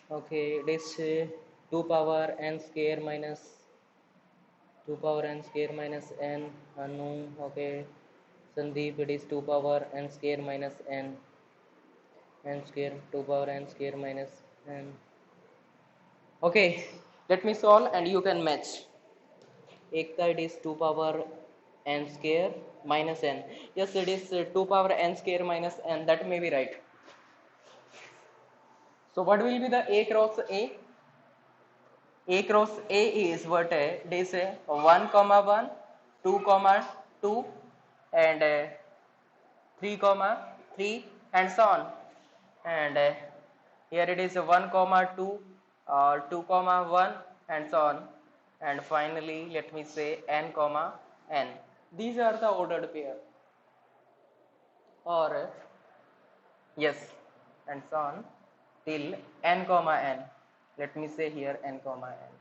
Okay, it is 2 power n square minus 2 power n square minus n unknown. Okay, Sandeep, it is 2 power n square minus n square 2 power n square minus n. Okay, let me solve and you can match. एक का it is 2 power n square minus n. Yes, it is 2 power n square minus n. That may be right. So what will be the a cross a? A cross A is what it is 1 comma 1, 2 comma 2 and 3 comma 3 and so on. And here it is 1 comma 2 or 2 comma 1 and so on. And finally let me say n comma n. These are the ordered pair, or yes, and so on till n comma n. Let me say here n comma n.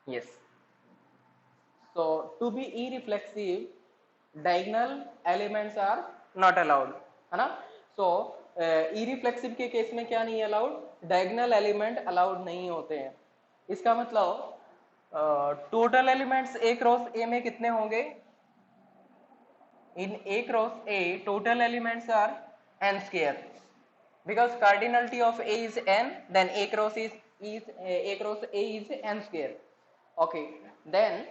Yes. So to be irreflexive, diagonal elements are not allowed, है ना? So irreflexive के case में क्या नहीं allowed? Diagonal element allowed नहीं होते हैं. इसका मतलब total elements A cross A में कितने होंगे? In A cross A, total elements are n square. Because cardinality of A is n, then A cross A cross A is n square. Okay, then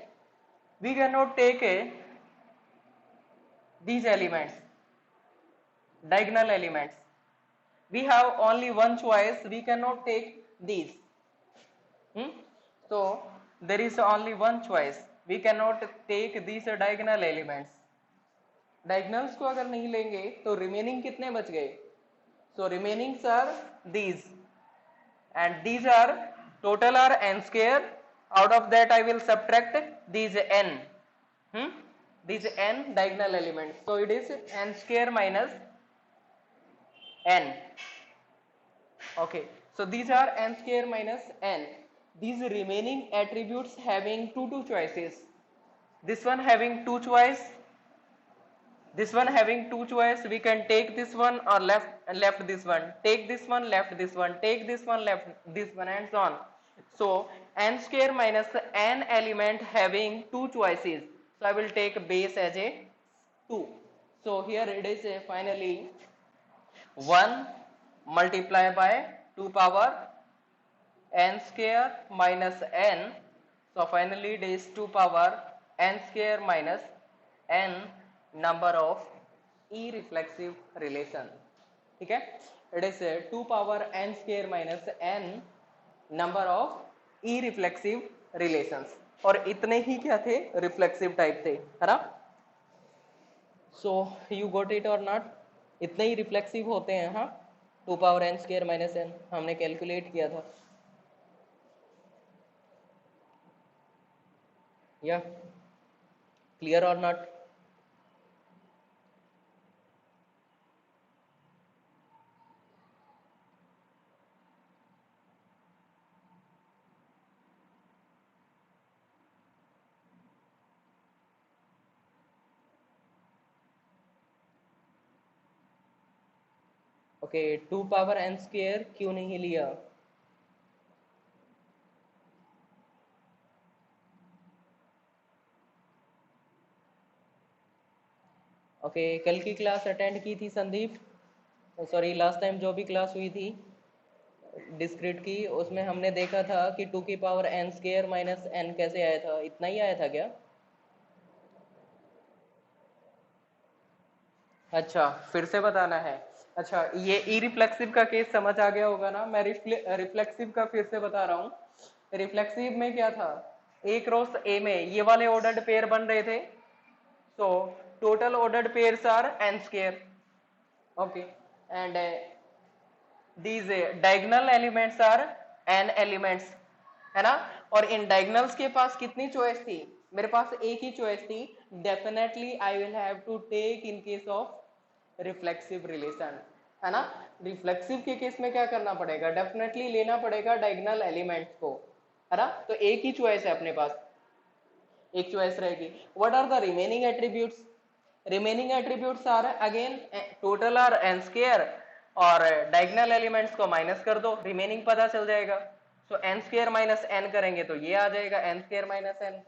we cannot take these elements, diagonal elements. We have only one choice, we cannot take these. So there is only one choice, we cannot take these diagonal elements. Diagonals को अगर नहीं लेंगे तो remaining कितने बच गए? So remainings are these, and these are total are n square. Out of that I will subtract these n. These n diagonal elements. So it is n square minus n. Okay. So these are n square minus n. These remaining attributes having two choices. This one having two choice. This one having two choice. We can take this one or left this one. Take this one, left this one. Take this one, left this one, and so on. So n square minus n element having two choices. So I will take base as a 2. So here it is finally 1 multiplied by 2 power n square minus n. So finally it is 2 power n square minus n number of irreflexive relation. ठीक है? It is 2 power n square minus n number of irreflexive relations. और इतने ही क्या थे? Reflexive type थे, है ना? So you got it or not? इतने ही रिफ्लेक्सिव होते हैं, हाँ, 2 power n square minus n हमने कैलकुलेट किया था. या क्लियर और not? Okay, 2 power n square क्यों नहीं लिया? ओके, कल की क्लास अटेंड की थी संदीप? सॉरी, लास्ट टाइम जो भी क्लास हुई थी डिस्क्रीट की, उसमें हमने देखा था कि 2 की power n square minus n कैसे आया था? इतना ही आया था क्या? अच्छा, फिर से बताना है. अच्छा, ये इरिफ्लेक्सिव का केस समझ आ गया होगा ना? मैं रिफ्लेक्सिव का फिर से बता रहा हूँ. रिफ्लेक्सिव में क्या था? ए क्रॉस ए में ये वाले ऑर्डर्ड पेयर बन रहे थे. So total ordered pairs are n square. Okay, and these diagonal elements are n elements, है ना? और इन diagonals के पास कितनी चॉइस थी? मेरे पास एक ही चॉइस थी. Definitely I will have to take in case of reflexive relation. है ना। रिफ्लेक्सिव के केस में क्या करना पड़ेगा, डेफिनेटली लेना पड़ेगा डायगोनल एलिमेंट्स को, है ना। तो एक ही चॉइस है अपने पास, एक चॉइस रहेगी। What are the remaining attributes, remaining attributes are again total are n square, और डायगोनल एलिमेंट्स को माइनस कर दो, रिमेनिंग पता चल जाएगा। So n square minus n करेंगे तो ये आ जाएगा एन स्क्वायर माइनस एन।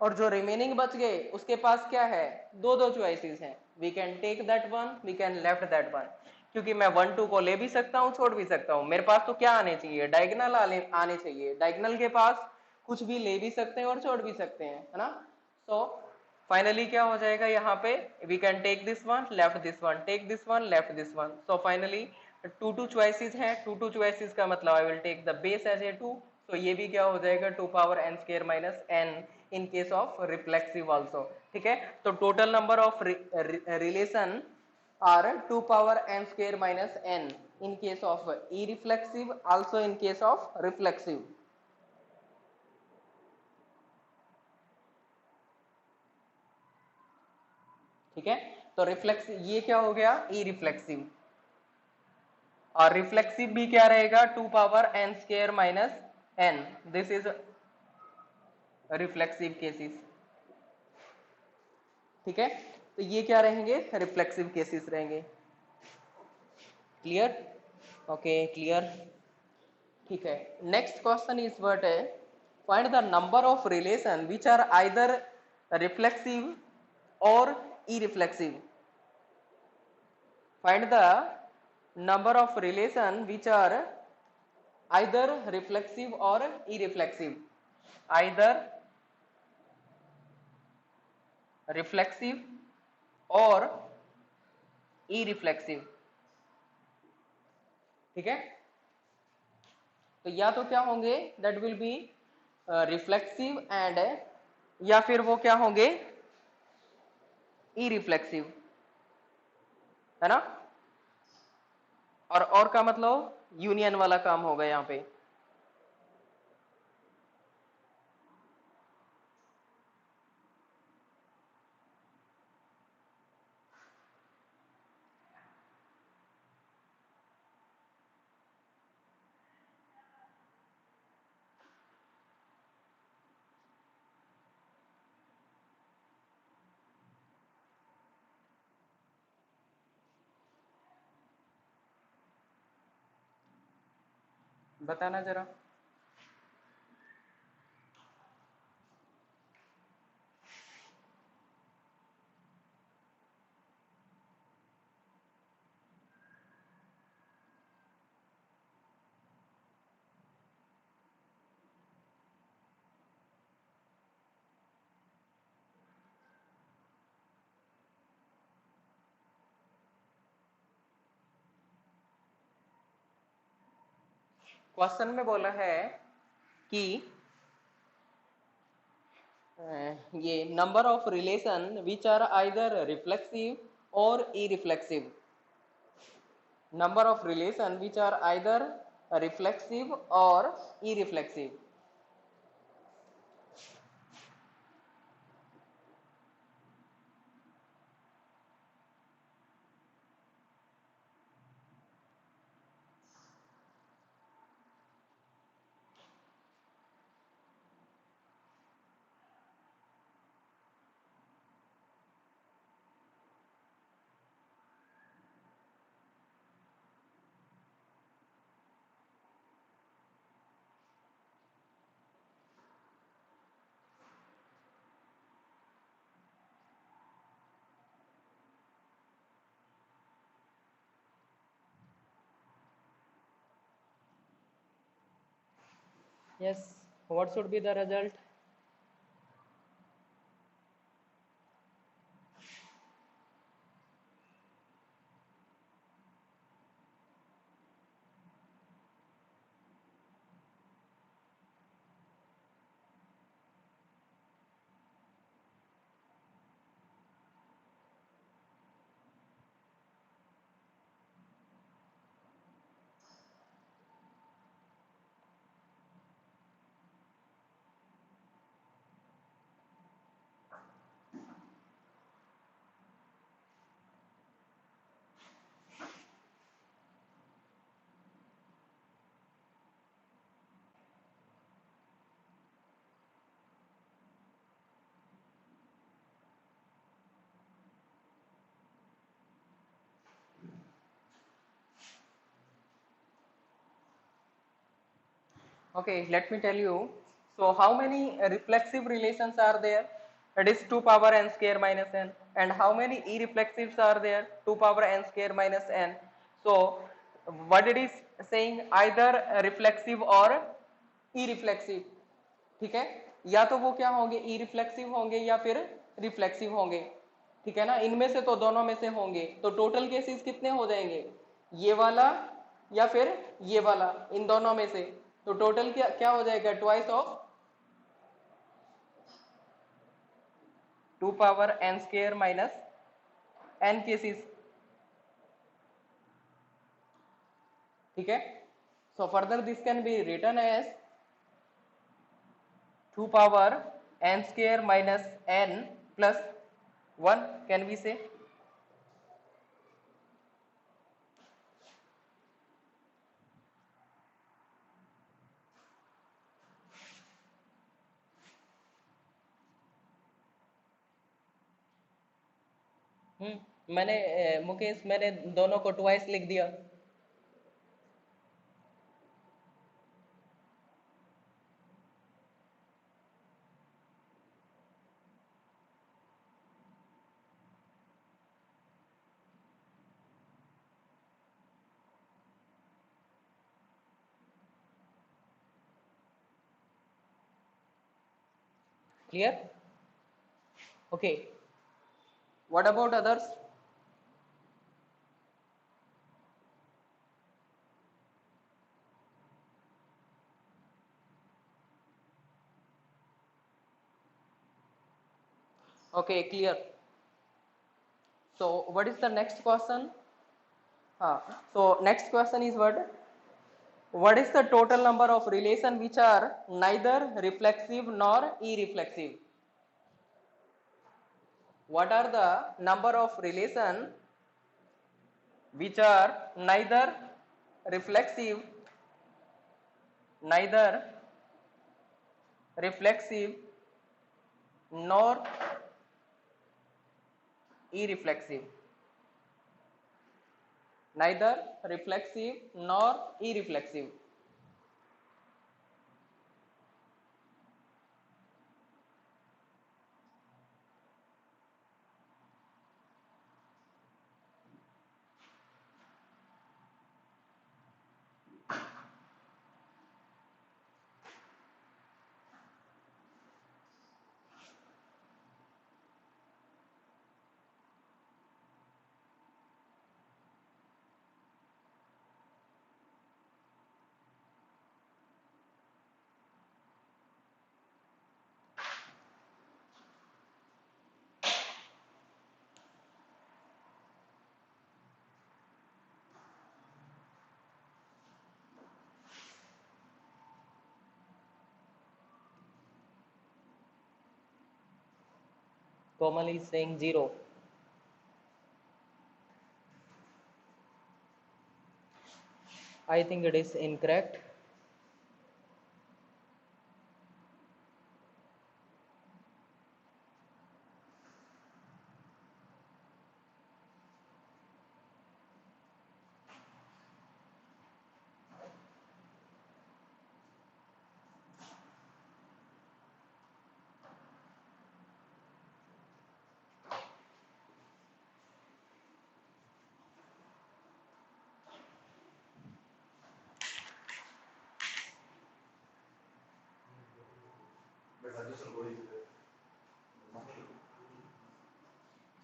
और जो रिमेनिंग बच गए उसके पास क्या है, दो दो चॉइसेस हैं, we can take that one, we can left that one. क्योंकि मैं 1 2 को ले भी सकता हूँ, छोड़ भी सकता हूँ। मेरे पास तो क्या आने चाहिए, डायगोनल आने चाहिए। डायगोनल के पास कुछ भी ले भी सकते हैं और छोड़ भी सकते हैं, है ना। सो फाइनली क्या हो जाएगा यहाँ पे, we can take this one, left this one, take this one, left this one. So finally two two choices हैं, टू टू चॉइसेस का मतलब I will take the base as a 2। तो ये भी क्या हो जाएगा 2 power n square minus n in case of reflexive also. ठीक है, तो total number of relation are 2 power n square minus n in case of irreflexive, also in case of reflexive। ठीक है, तो रिफ्लेक्सिव ये क्या हो गया, irreflexive। और रिफ्लेक्सिव भी क्या रहेगा, 2 power n square minus n, this is reflexive cases. ठीक है, तो ये क्या रहेंगे, रिफ्लेक्सिव केसेस रहेंगे। Clear, okay clear. ठीक है, नेक्स्ट क्वेश्चन इज व्हाट है, find the number of relation which are either reflexive और irreflexive। Find the number of relation which are either reflexive और irreflexive, आइदर रिफ्लेक्सिव और irreflexive। ठीक है, तो या तो क्या होंगे, that will be reflexive and, या फिर वो क्या होंगे, irreflexive, है ना। और का मतलब यूनियन वाला काम होगा यहाँ पे। बताना जरा। क्वेश्चन में बोला है कि ये number of relation which are either reflexive और irreflexive, number of relation which are either reflexive और irreflexive। Yes, what should be the result? Okay, let me tell you. So how many reflexive relations are there? It is 2 power n square minus n. And how many irreflexives are there? 2 power n square minus n. So what it is saying, either reflexive or irreflexive. ठीक है, या तो वो क्या होंगे, irreflexive होंगे या फिर रिफ्लेक्सिव होंगे. ठीक है ना, इनमें से तो दोनों में से होंगे. तो टोटल केसेस कितने हो जाएंगे, ये वाला या फिर ये वाला, इन दोनों में से. तो टोटल क्या क्या हो जाएगा, twice of 2 power n square minus n cases. ठीक है, so further this can be written as 2 power n square minus n plus 1, can we say. मैंने मुकेश, मैंने दोनों को ट्वाइस लिख दिया. Clear? Okay, what about others? Okay, clear. So what is the next question? So next question is what is the total number of relation which are neither reflexive nor irreflexive? What are the number of relation which are neither reflexive nor irreflexive? Neither reflexive nor irreflexive. Komal is saying 0. I think it is incorrect.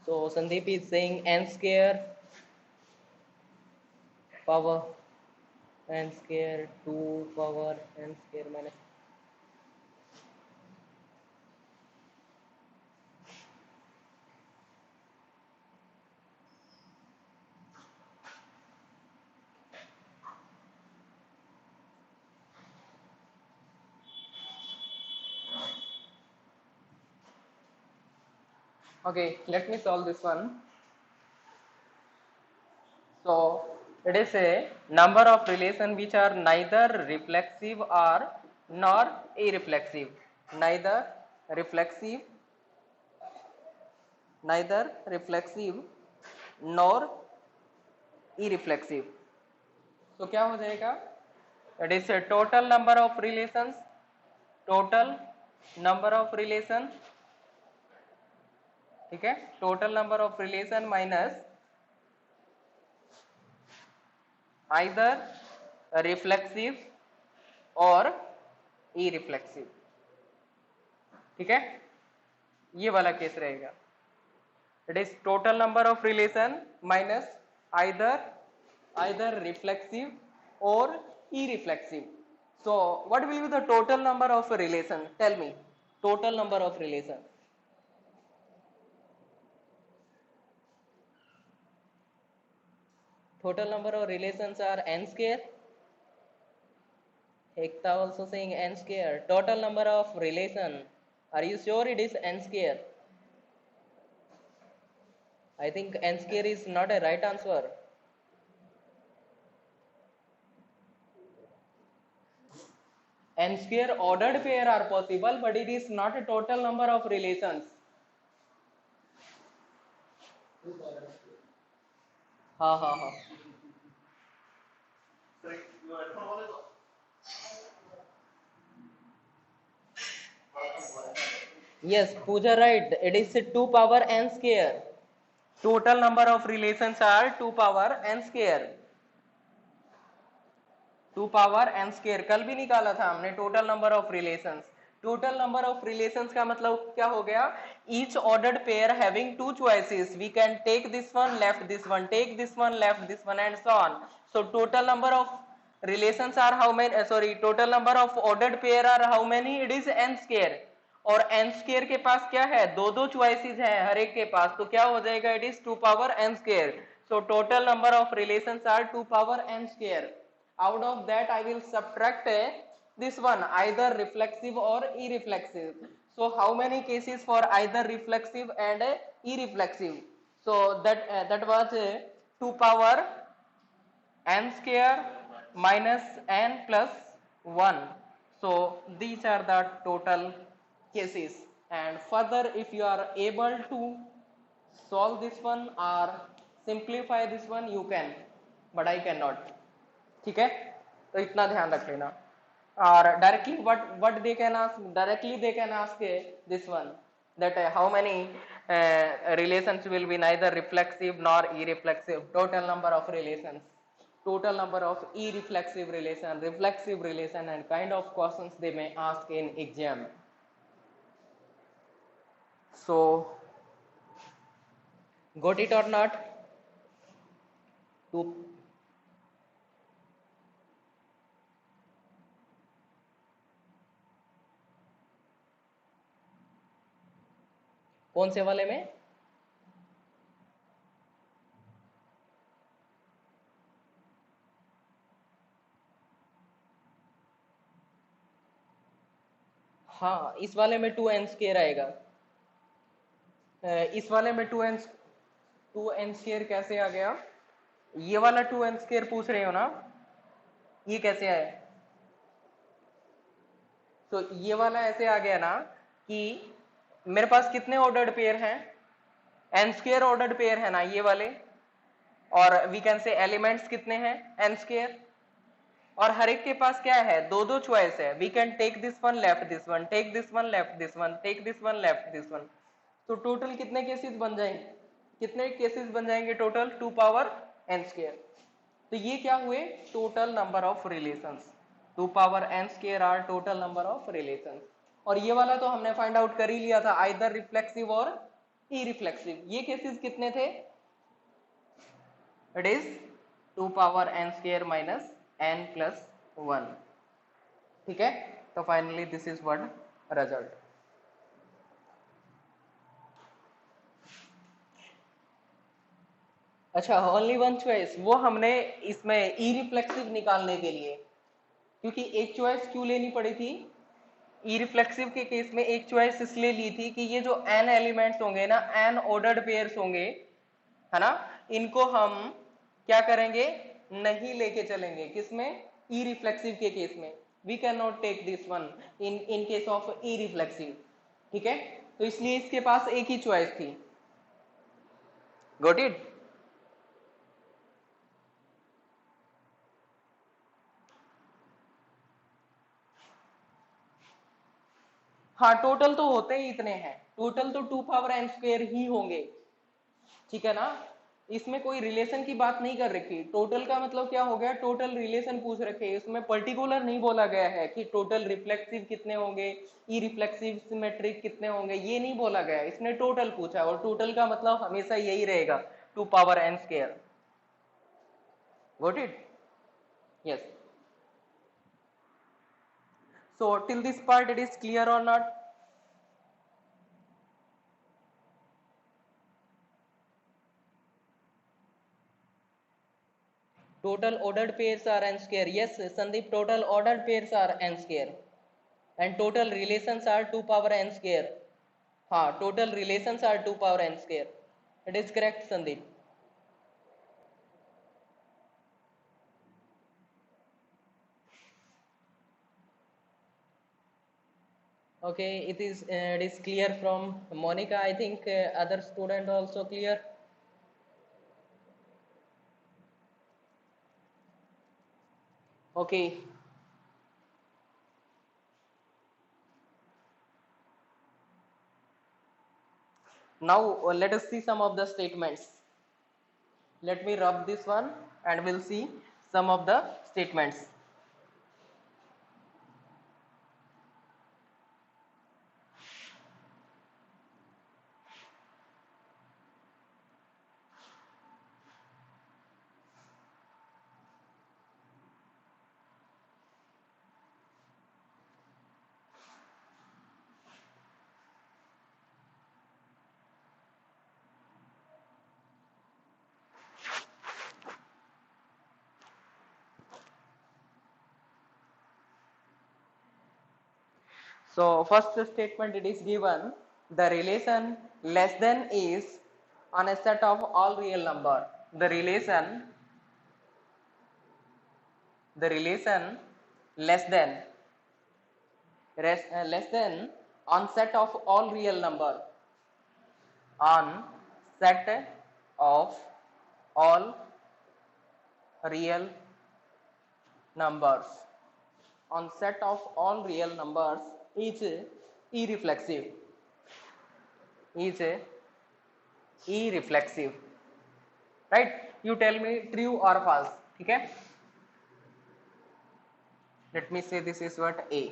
So Sandeep is saying n square power n square 2 power n square minus. Okay, let me solve this one. So it is a number of relation which are neither reflexive or nor irreflexive. Neither reflexive nor irreflexive. So क्या हो जाएगा, It is a total number of relations, total number of relation, ठीक है, total number of relation minus either reflexive और irreflexive, ठीक है, ये वाला केस रहेगा. It is total number of relation minus either reflexive or irreflexive. So what will be the total number of relation? Tell me, total number of relation. Total number of relations are n square. Ekta also saying n square. Total number of relation. Are you sure it is n square? I think n square is not a right answer. N square ordered pair are possible, but it is not a total number of relations. हाँ हाँ हाँ. Yes, Pooja right. It is 2 power n square. Total number of relations are 2 power n square. 2 power n square. कल भी निकाला था हमने total number of relations. Total number of relations का मतलब क्या हो गया? Each ordered pair having two choices. We can take this one, left this one, take this one, left this one, and so on. So total number of relations are how many? Sorry, total number of ordered pair are how many? It is n square. और n square के पास क्या है? दो दो choices हैं हर एक के पास, तो क्या हो जाएगा? It is 2 power n square. So total number of relations are 2 power n square. Out of that I will subtract this one, either reflexive or irreflexive. So how many cases for either reflexive and irreflexive? So that was 2 power n square minus n plus 1. So these are the total cases, and further if you are able to solve this one or simplify this one you can, but I cannot. ठीक है, तो इतना ध्यान रख लेना. और directly what they can ask, directly they can ask this one, that how many relations will be neither reflexive nor irreflexive. Total number of relations, total number of irreflexive relation, reflexive relation, and kind of questions they may ask in exam. So got it or not? To कौन से वाले में? हाँ, इस वाले में 2n square आएगा. इस वाले में 2n स्क्वायर कैसे आ गया? ये वाला 2n स्क्वायर पूछ रहे हो ना, ये कैसे आया? तो ये वाला ऐसे आ गया ना कि मेरे पास कितने ऑर्डर्ड पेयर हैं? n स्क्वायर ऑर्डर्ड पेयर है ना ये वाले, और वी कैन से एलिमेंट्स कितने हैं? n square. और हर एक के पास क्या है? दो दो चॉइस है. We can take this one, left this one, take this one, left this one, take this one, left this one. तो टोटल कितने केसेस बन जाएंगे? कितने केसेस बन जाएंगे टोटल? 2 power n square. तो ये क्या हुए? Total number of relations. 2 power n square are total number of relations. और ये वाला तो हमने फाइंड आउट कर ही लिया था, आइदर रिफ्लेक्सिव और इरिफ्लेक्सिव. ये केसेस कितने थे? It is 2 power n square minus n plus 1. ठीक है, तो finally this is what result. अच्छा, ओनली वन चॉइस, वो हमने इसमें इरिफ्लेक्सिव निकालने के लिए, क्योंकि एक चॉइस क्यों लेनी पड़ी थी? इरिफ्लेक्सिव के केस में एक चॉइस इसलिए ली थी कि ये जो n एलिमेंट्स होंगे ना, n ऑर्डर्ड पेयर्स होंगे, है ना, इनको हम क्या करेंगे? नहीं लेके चलेंगे. किसमें? इरिफ्लेक्सिव के केस में. We can not take this one in case of irreflexive. ठीक है, तो इसलिए इसके पास एक ही चॉइस थी. Got it? हाँ टोटल तो होते ही इतने हैं, टोटल तो 2 पावर n² ही होंगे, ठीक है ना। इसमें कोई रिलेशन की बात नहीं कर रखी, टोटल का मतलब क्या हो गया, टोटल रिलेशन पूछ रखे, इसमें पर्टिकुलर नहीं बोला गया है कि टोटल रिफ्लेक्सिव कितने होंगे, ई रिफ्लेक्सिव सिमेट्रिक कितने होंगे, ये नहीं बोला गया, इसने टोटल पूछा, और टोटल का मतलब हमेशा यही रहेगा 2 power n²। Got it? Yes. So till this part it is clear or not? Total ordered pairs are n². Yes, Sandeep, total ordered pairs are n². And total relations are 2 power n². हाँ, total relations are 2 power n². It is correct, Sandeep. Okay, it is clear from Monica. I think other student also clear. Okay. Now let us see some of the statements. Let me rub this one and we'll see some of the statements. So first statement it is given, the relation less than is on a set of all real number. The relation less than on set of all real number, on set of all real numbers, on set of all real numbers is irreflexive, is irreflexive, right? You tell me true or false, ठीक है? Let me say this is what A.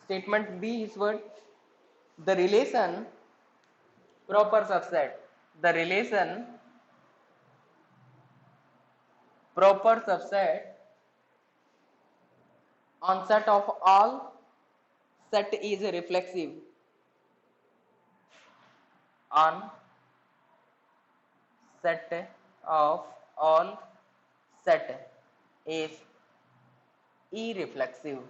Statement B is what? The relation proper subset, the relation proper subset on set of all set is reflexive, on set of all set is irreflexive.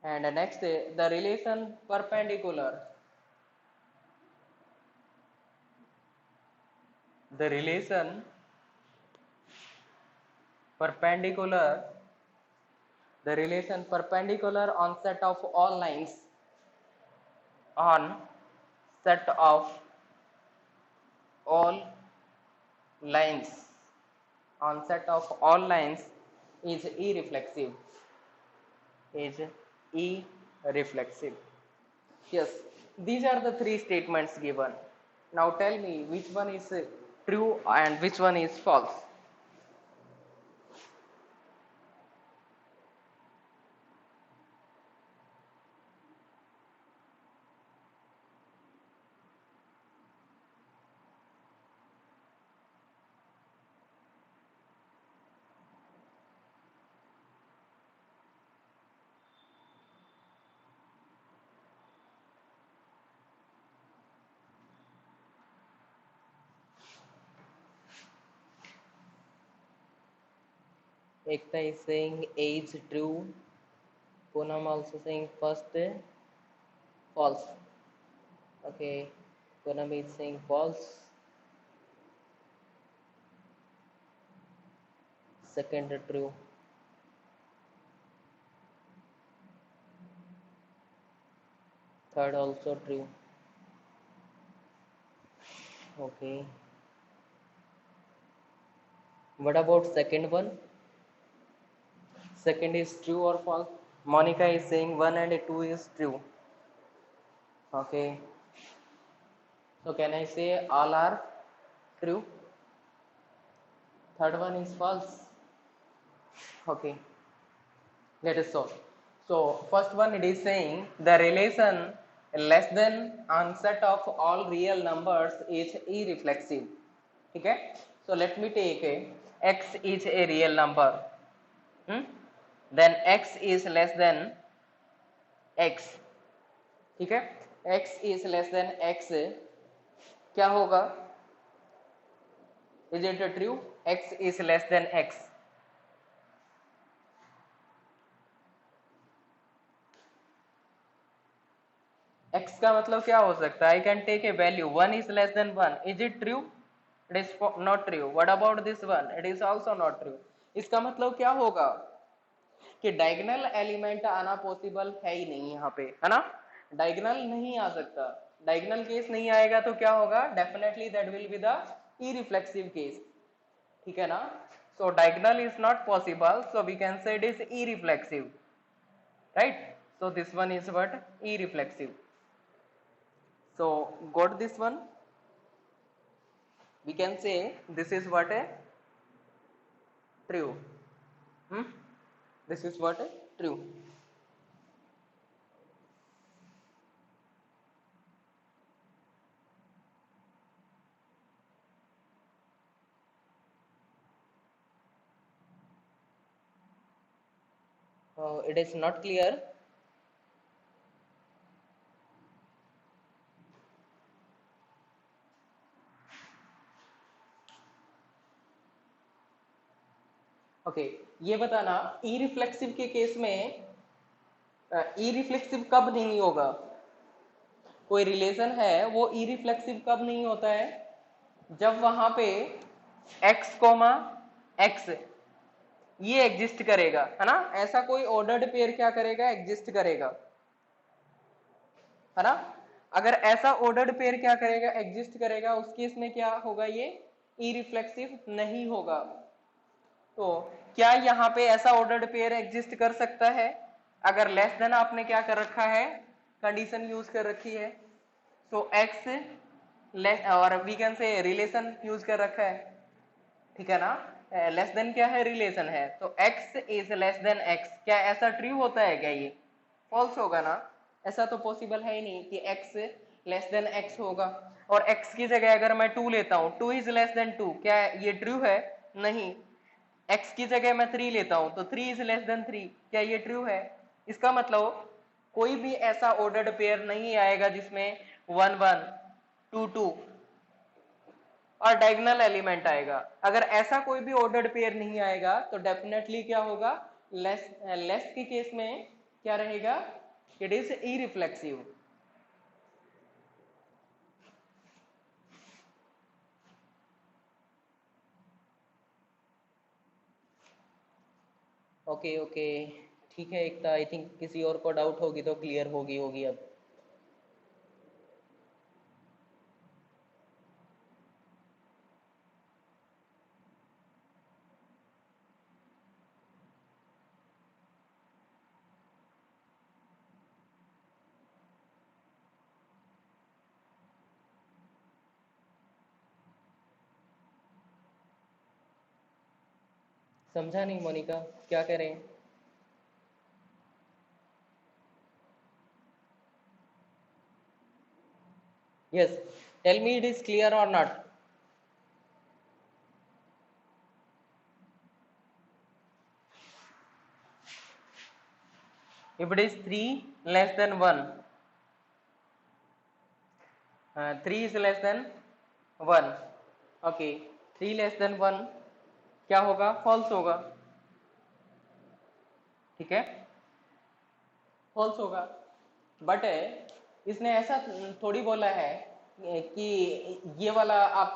And next, the relation perpendicular, the relation perpendicular, the relation perpendicular on set of all lines, on set of all lines, on set of all lines is irreflexive, is irreflexive. Yes, these are the three statements given. Now tell me which one is true and which one is false. Ekta is saying A is true. Poonam also saying first false. Okay, Poonam is saying false. Second true. Third also true. Okay. What about second one? Second is true or false? Monica is saying 1 and 2 is true. Okay. So can I say all are true? Third one is false. Okay. Let us solve. So first one it is saying the relation less than onset of all real numbers is irreflexive. Okay. So let me take a x is a real number. Then x is less than x. ठीक है, x is less than x क्या होगा? Is it true? x is less than x. x का मतलब क्या हो सकता है? I can take a value 1 is less than 1. Is it true? It is not true. What about this one? It is also not true. इसका मतलब क्या होगा कि डायगोनल एलिमेंट आना पॉसिबल है ही नहीं यहाँ पे, है ना? डायगोनल नहीं आ सकता. डायगोनल केस नहीं आएगा तो क्या होगा? Definitely that will be the irreflexive case. ठीक है ना? So diagonal is not possible, so we can say it is irreflexive, right? So this one is what? Irreflexive. So got this one? We can say this is what? A true. This is what? A true. It is not clear. Okay, ये बताना इरिफ्लेक्सिव के case में इरिफ्लेक्सिव कब नहीं होगा? कोई relation है वो इरिफ्लेक्सिव कब नहीं होता है? जब वहां पे x कोमा x ये एग्जिस्ट करेगा, है ना? ऐसा कोई ऑर्डर्ड पेयर क्या करेगा? एग्जिस्ट करेगा, है ना? अगर ऐसा ऑर्डर्ड पेयर क्या करेगा? एग्जिस्ट करेगा. उस केस में क्या होगा? ये इरिफ्लेक्सिव नहीं होगा. तो क्या यहाँ पे ऐसा ऑर्डर्ड पेयर एग्जिस्ट कर सकता है? अगर लेस देन आपने क्या कर रखा है? कंडीशन यूज कर रखी है. सो एक्स लेस और we can say relation use कर रखा है. ठीक है ना? लेस देन क्या है? रिलेशन है. तो x is less than x. क्या ऐसा ट्रू होता है क्या? ये फॉल्स होगा ना? ऐसा तो पॉसिबल है ही नहीं कि x लेस देन x होगा. और x की जगह अगर मैं 2 लेता हूं, 2 इज लेस देन 2, क्या ये ट्रू है? नहीं. x की जगह मैं 3 लेता हूं तो 3 इज लेस देन 3, क्या ये ट्रू है? इसका मतलब कोई भी ऐसा ऑर्डर्ड पेयर नहीं आएगा जिसमें 1 1 2 2 और डायगोनल एलिमेंट आएगा. अगर ऐसा कोई भी ऑर्डर्ड पेयर नहीं आएगा तो डेफिनेटली क्या होगा? लेस लेस के केस में क्या रहेगा? It is irreflexive. Okay okay, ठीक है. एकता, आई थिंक किसी और को डाउट होगी तो क्लियर होगी अब. समझा नहीं मोनिका, क्या करें? Yes, tell me it is clear और not. If it is 3 less than 1, 3 is less than 1. Okay, 3 less than 1 क्या होगा? फॉल्स होगा. ठीक है, फॉल्स होगा. बट इसने ऐसा थोड़ी बोला है कि ये वाला आप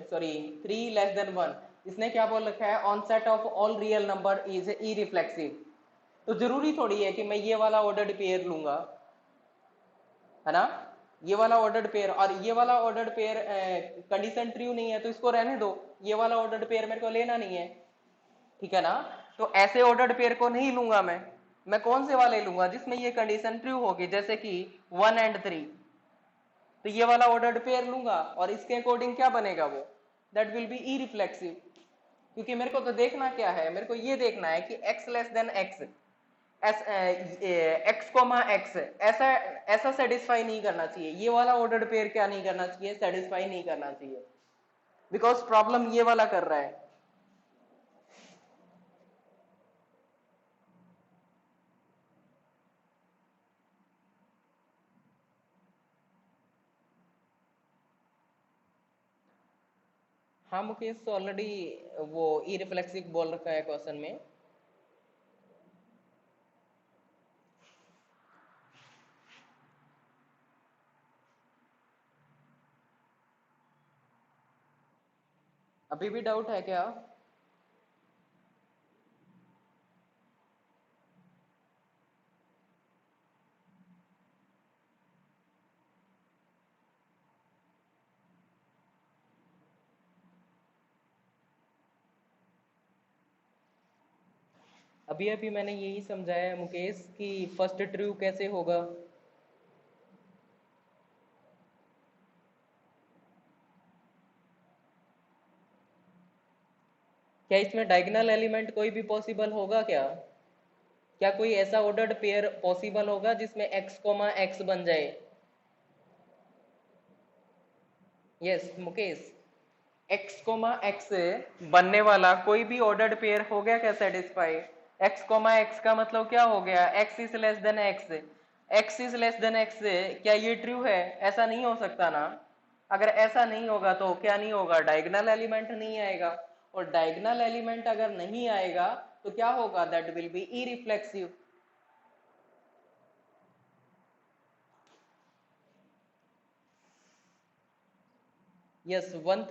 सॉरी 3 लेस देन 1, इसने क्या बोल रखा है? On set of all real number is irreflexive. तो जरूरी थोड़ी है कि मैं ये वाला ऑर्डर्ड पेयर लूंगा, है ना? ये वाला ऑर्डर्ड पेयर और ये वाला ऑर्डर्ड पेयर कंडीशन ट्रू नहीं है तो इसको रहने दो, ये वाला ऑर्डर्ड पेयर मेरे को लेना नहीं है, ठीक है ना। तो ऐसे ऑर्डर्ड पेयर को नहीं लूंगा मैं कौन से वाले लूंगा जिसमें ये कंडीशन ट्रू होगी, जैसे कि 1 एंड 3, तो ये वाला ऑर्डर्ड पेयर लूंगा और इसके अकॉर्डिंग क्या बनेगा वो, that will be irreflexive. क्योंकि मेरे को तो देखना क्या है, मेरे को ये देखना है कि x less than x, x comma x ऐसा ऐसा सेटिस्फाई नहीं करना चाहिए, ये वाला ऑर्डर्ड पेयर क्या नहीं करना चाहिए, सेटिस्फाई नहीं करना चाहिए, बिकॉज प्रॉब्लम ये वाला कर रहा है। हाँ मुकेश, तो ऑलरेडी वो ई रिफ्लेक्सिव बोल रखा है क्वेश्चन में। अभी भी डाउट है क्या? अभी अभी मैंने यही समझाया मुकेश कि फर्स्ट ट्रू कैसे होगा। क्या इसमें डायगोनल एलिमेंट कोई भी पॉसिबल होगा क्या? क्या कोई ऐसा ऑर्डर्ड पेयर पॉसिबल होगा जिसमें x कोमा x बन जाए? Yes Mukesh, x comma x बनने वाला कोई भी ऑर्डर्ड पेयर हो गया क्या सेटिस्फाई? x कोमा x का मतलब क्या हो गया, x is less than x, x is less than x, क्या ये ट्रू है? ऐसा नहीं हो सकता ना। अगर ऐसा नहीं होगा तो क्या नहीं होगा, डायगोनल एलिमेंट नहीं आएगा, और डायगोनल एलिमेंट अगर नहीं आएगा तो क्या होगा, that will be irreflexive. Yes, 1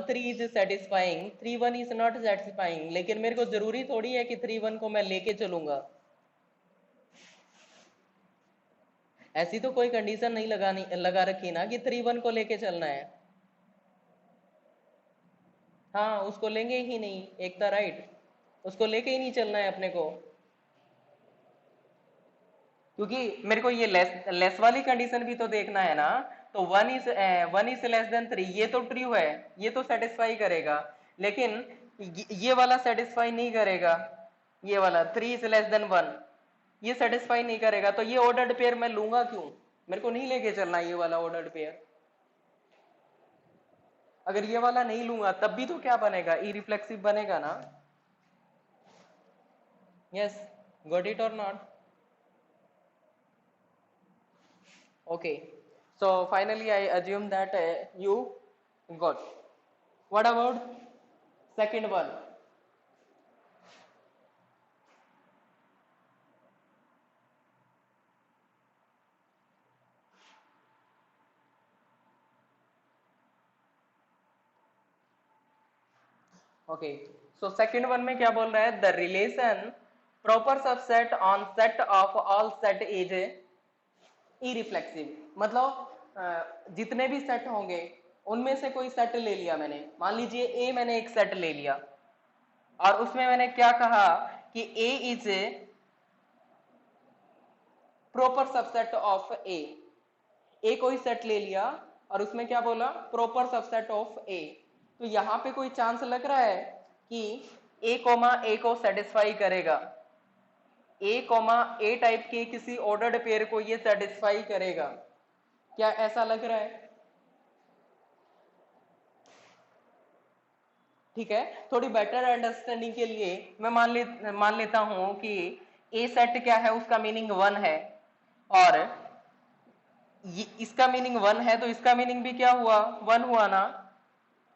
3 is satisfying, 3 1 is not satisfying, लेकिन मेरे को जरूरी थोड़ी है कि 3 1 को मैं लेके चलूंगा। ऐसी तो कोई कंडीशन नहीं लगा रखी ना कि 3 1 को लेके चलना है। हाँ उसको लेंगे ही नहीं, एक था राइट, उसको लेके ही नहीं चलना है अपने को। क्योंकि मेरे को ये लेस वाली कंडीशन भी तो देखना है ना। तो 1 इज लेस देन 3, ये तो ट्रू है, ये तो सेटिस्फाई करेगा, लेकिन ये वाला सेटिस्फाई नहीं करेगा, ये वाला 3 इज लेस देन 1 ये सेटिस्फाई नहीं करेगा, तो ये ऑर्डर्ड पेयर मैं लूंगा क्यों, मेरे को नहीं लेके चलना ये वाला ऑर्डर्ड पेयर। अगर ये वाला नहीं लूंगा तब भी तो क्या बनेगा, ई रिफ्लेक्सिव बनेगा ना। यस, गॉट इट और not? Okay, so finally I assume that you got. What about second one? Okay, so second one में क्या बोल रहा है, the relation proper subset on set of all set is irreflexive। मतलब जितने भी set होंगे उनमें से कोई सेट ले लिया मैंने, मान लीजिए ए, मैंने एक सेट ले लिया और उसमें मैंने क्या कहा कि A is a proper subset of A कोई सेट ले लिया और उसमें क्या बोला, प्रॉपर सबसेट ऑफ ए। तो यहां पे कोई चांस लग रहा है कि ए कोमा ए को सेटिस्फाई करेगा, ए कोमा ए टाइप के किसी ऑर्डर्ड पेयर को ये सेटिस्फाई करेगा, क्या ऐसा लग रहा है? ठीक है, थोड़ी बेटर अंडरस्टैंडिंग के लिए मैं मान लेता हूं कि ए सेट क्या है, उसका मीनिंग 1 है, और इसका मीनिंग 1 है तो इसका मीनिंग भी क्या हुआ, 1 हुआ ना।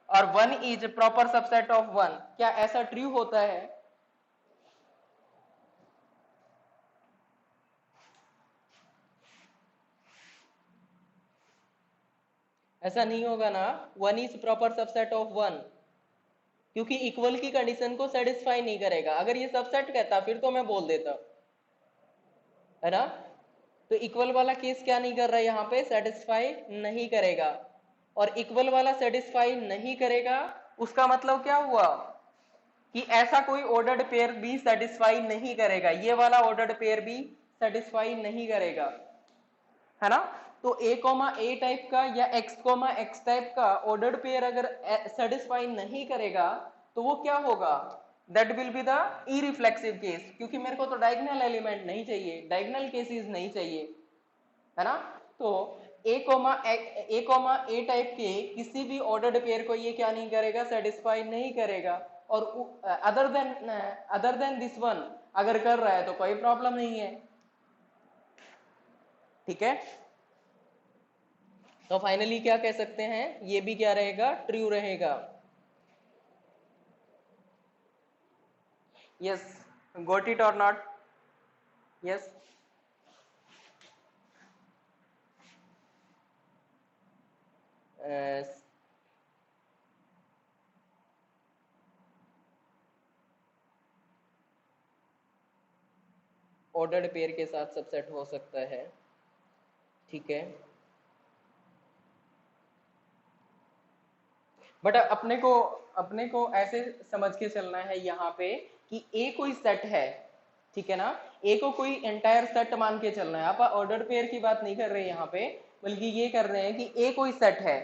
और 1 इज प्रॉपर सबसेट ऑफ 1, क्या ऐसा ट्रू होता है? ऐसा नहीं होगा ना, 1 इज प्रॉपर सबसेट ऑफ 1, क्योंकि इक्वल की कंडीशन को सेटिस्फाई नहीं करेगा। अगर ये सबसेट कहता फिर तो मैं बोल देता, है ना। तो इक्वल वाला केस क्या नहीं कर रहा है, यहाँ पे सेटिस्फाई नहीं करेगा, और इक्वल वाला सेटिस्फाई नहीं करेगा उसका मतलब क्या हुआ कि ऐसा कोई ऑर्डर्ड पेयर भी सेटिस्फाई नहीं करेगा, ये वाला ऑर्डर्ड पेयर भी सेटिस्फाई नहीं करेगा, है ना। तो A, टाइप का या X, टाइप का ऑर्डर्ड पेयर अगर सेटिस्फाई नहीं करेगा तो वो क्या होगा, that will be the irreflexive case, क्योंकि मेरे को तो डायगोनल एलिमेंट नहीं चाहिए, डायगोनल केसेस नहीं चाहिए, है ना। तो A, टाइप के किसी भी ऑर्डर्ड पेयर को ये क्या नहीं करेगा, सेटिस्फाई नहीं करेगा, और अदर देन दिस वन अगर कर रहा है तो कोई प्रॉब्लम नहीं है, ठीक है। तो फाइनली क्या कह सकते हैं, ये भी क्या रहेगा, ट्रू रहेगा। यस, गॉट इट और नॉट? यस, ऑर्डर्ड पेयर के साथ सबसेट हो सकता है, ठीक है। बट अपने को ऐसे समझ के चलना है यहाँ पे कि ए कोई सेट है, ठीक है ना, ए को कोई एंटायर सेट मान के चलना है, आप ऑर्डर्ड पेयर की बात नहीं कर रहे हैं यहाँ पे, बल्कि ये कर रहे हैं कि ए कोई सेट है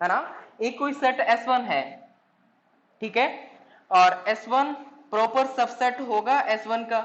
ना, ए कोई सेट S1 है, ठीक है, और S1 प्रॉपर सबसेट होगा S1 का,